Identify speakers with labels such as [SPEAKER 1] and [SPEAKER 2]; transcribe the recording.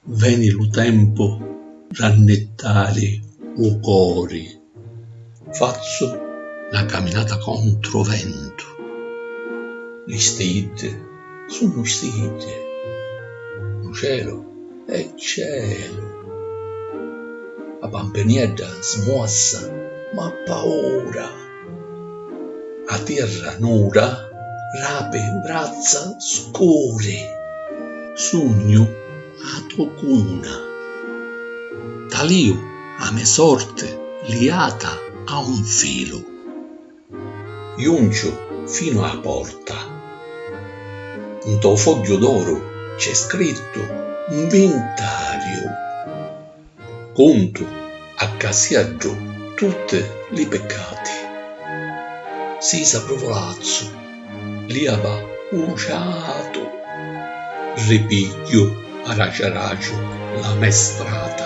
[SPEAKER 1] Veni lu tempo rannettare o cori, fazzo una camminata contro vento. Le stite sono stite, lo cielo è cielo. La pampeniedda smossa, ma paura. A terra nuda, rape braccia scure. Sogno a tocuna. Talio a me sorte liata a un filo. Giuncio fino alla porta. In to foglio d'oro c'è scritto inventario. Conto a casiaggio tutte li peccati. Sisa provolazzo, liava uciato. Ripiglio aracio la mestrata.